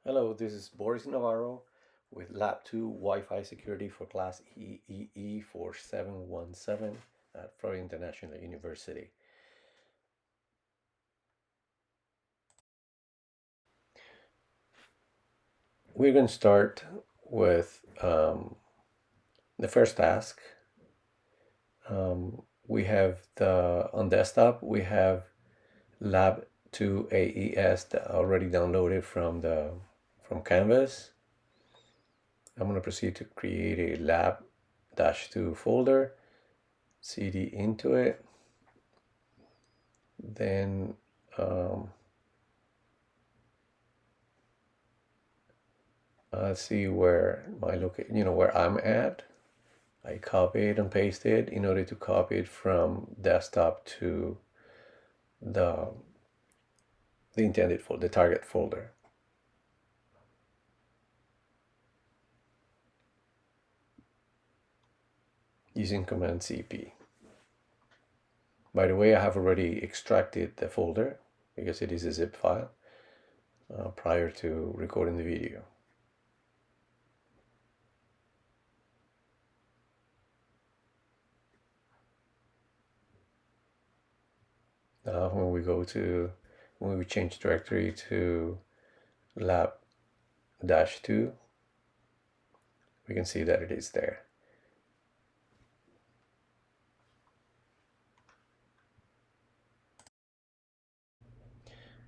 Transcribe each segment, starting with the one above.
Hello, this is Boris Navarro with Lab 2 Wi-Fi Security for Class EEE 4717 at Florida International University. We're going to start with the first task. We have on desktop, we have Lab 2 AES that already downloaded from Canvas. I'm going to proceed to create a lab-2 folder, cd into it. Then I'll see where where I'm at. I copy it and paste it in order to copy it from desktop to the the intended folder, the target folder. Using Command CP. By the way, I have already extracted the folder because it is a zip file prior to recording the video. Now when we change directory to lab-2, we can see that it is there.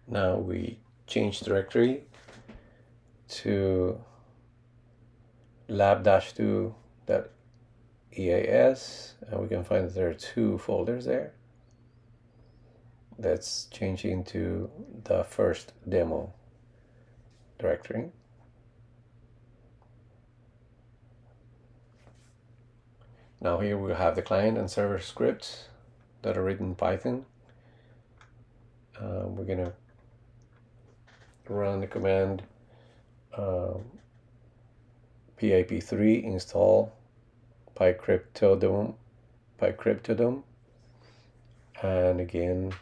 Now we change directory to lab-2.eas, and we can find that there are two folders there. Let's change into the first demo directory. Now here we have the client and server scripts that are written in Python. We're gonna run the command pip3 install picryptodome, and again,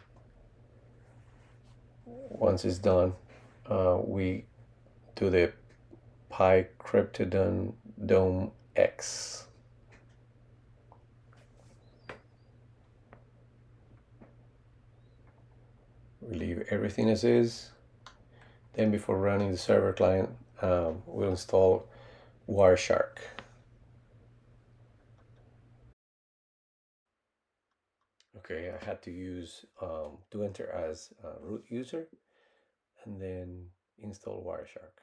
once it's done, we do the picryptodome x. We leave everything as is. Then before running the server client, we'll install Wireshark. Okay, I had to use to enter as root user and then install Wireshark.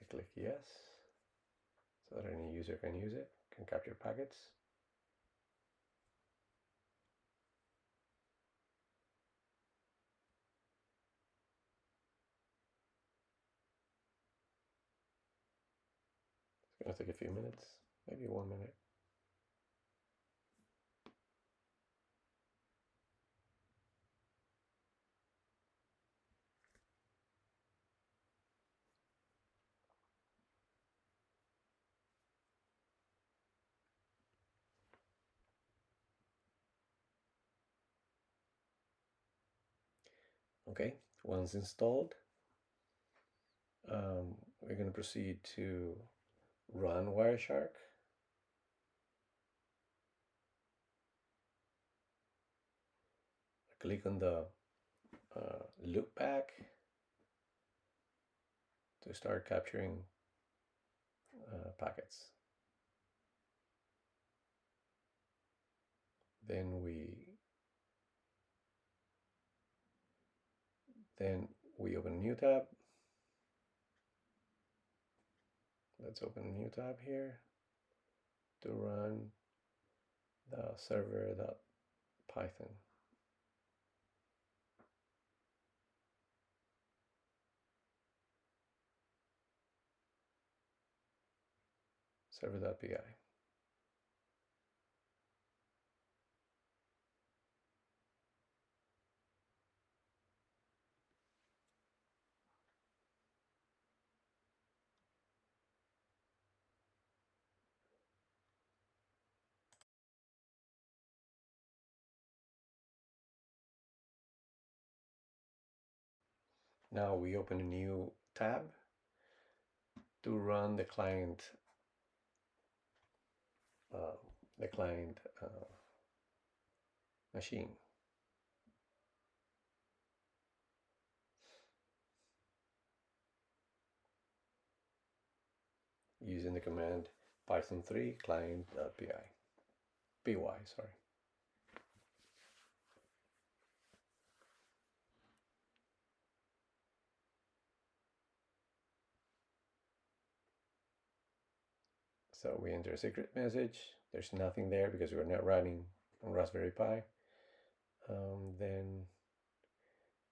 I click yes, so that any user can use it, can capture packets. It's gonna take a few minutes, maybe 1 minute. Okay, once installed, we're going to proceed to run Wireshark. Click on the loopback to start capturing packets. Then we open a new tab. Let's open a new tab here to run the server.python. Server.py. Now we open a new tab to run the client uh, machine. Using the command python3 client.py, sorry. So we enter a secret message. There's nothing there because we're not running on Raspberry Pi. Then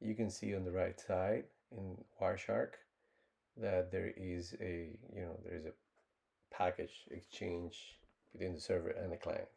you can see on the right side in Wireshark that there is a package exchange between the server and the client.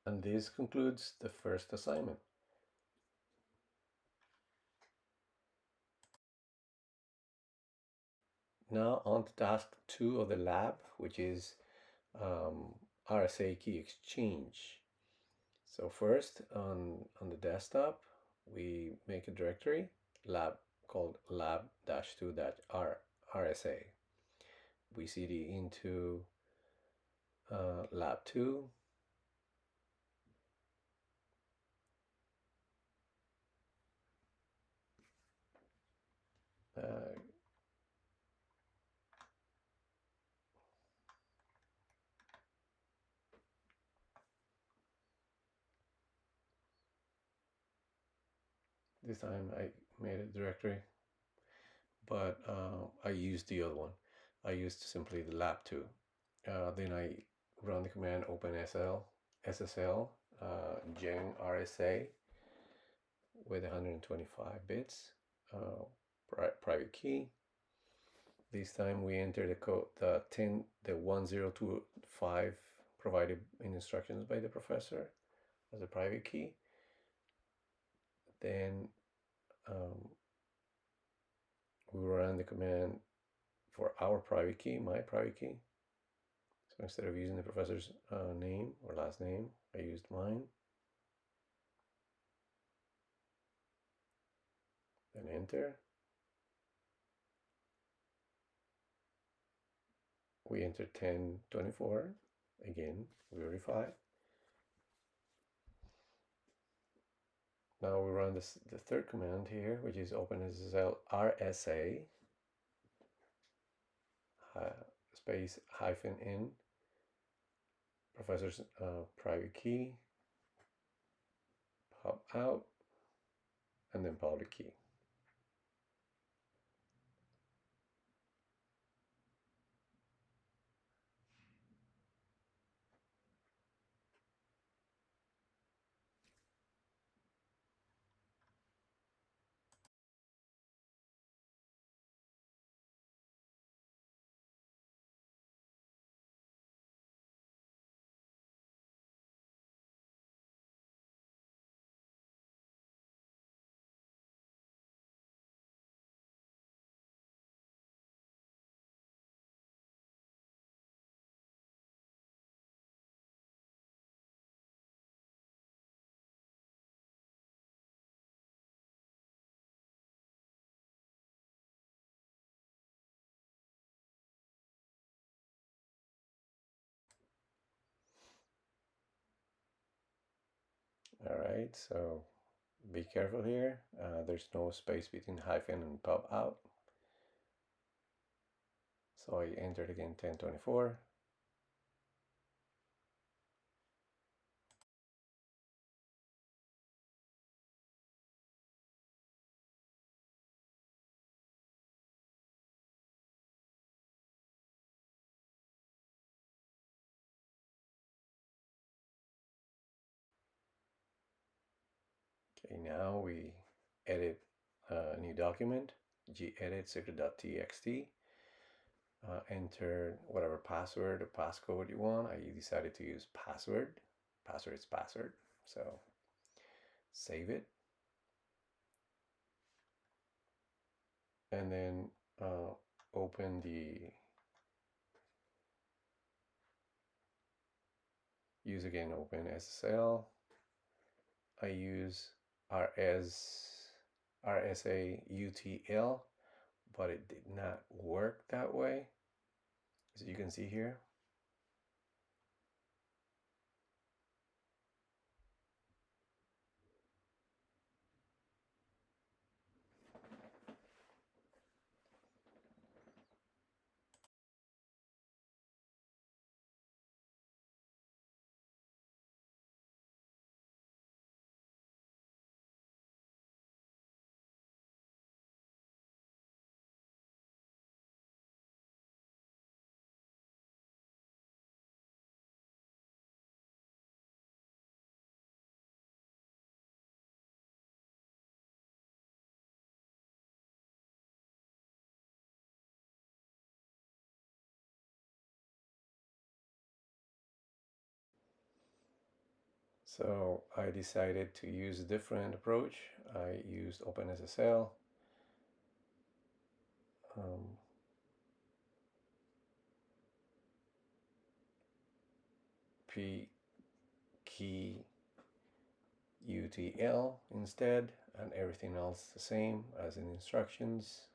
And this concludes the first assignment. Now on to task 2 of the lab, which is RSA key exchange. So first on the desktop, we make a directory lab called lab-2-RSA. We cd into lab 2. This time I made a directory, but I used the other one. I used simply the lab2. Then I run the command openSSL gen RSA with 125 bits private key. This time we enter the code, the 1025 provided in instructions by the professor as a private key. Then we run the command for our private key, my private key. So instead of using the professor's name or last name, I used mine. Then enter. We enter 1024. Again, verify. Now we run the third command here, which is openSSL RSA space -n professor's private key, pop out, and then public key. All right, so be careful here. There's no space between hyphen and pop out. So I entered again 1024. Okay, now we edit a new document, gedit secret.txt. Enter whatever password or passcode you want. I decided to use password. Password is password. So save it. And then open the use again open SSL. I use RSA UTL, but it did not work that way, as you can see here. So I decided to use a different approach. I used OpenSSL. P key UTL instead, and everything else the same as in instructions.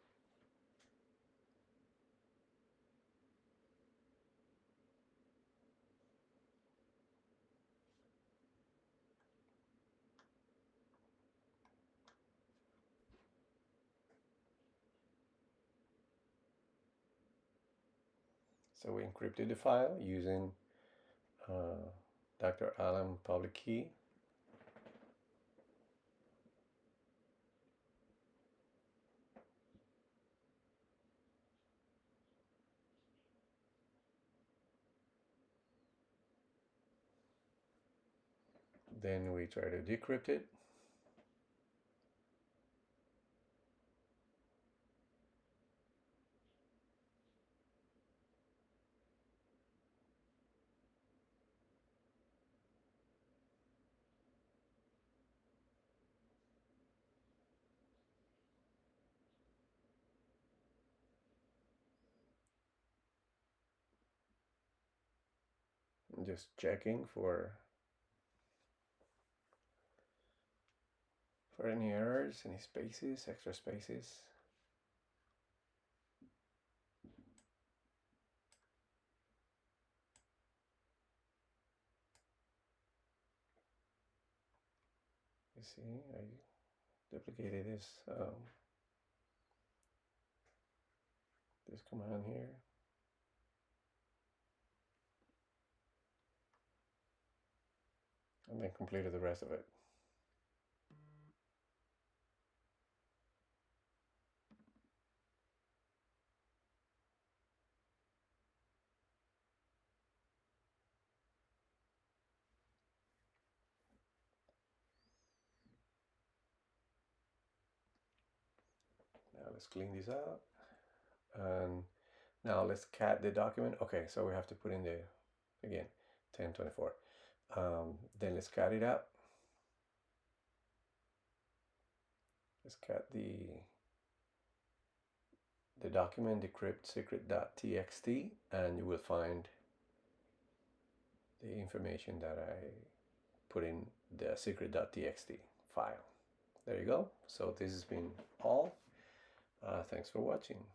So we encrypted the file using Dr. Allen public key. Then we try to decrypt it. Just checking for any errors, any spaces, extra spaces. You see, I duplicated this this command here. And then completed the rest of it. Now let's clean this up. And now let's cat the document. Okay, so we have to put in the, again, 1024. Then let's cat it up. Let's cat the document decrypt secret.txt, and you will find the information that I put in the secret.txt file. There you go. So this has been all. Thanks for watching.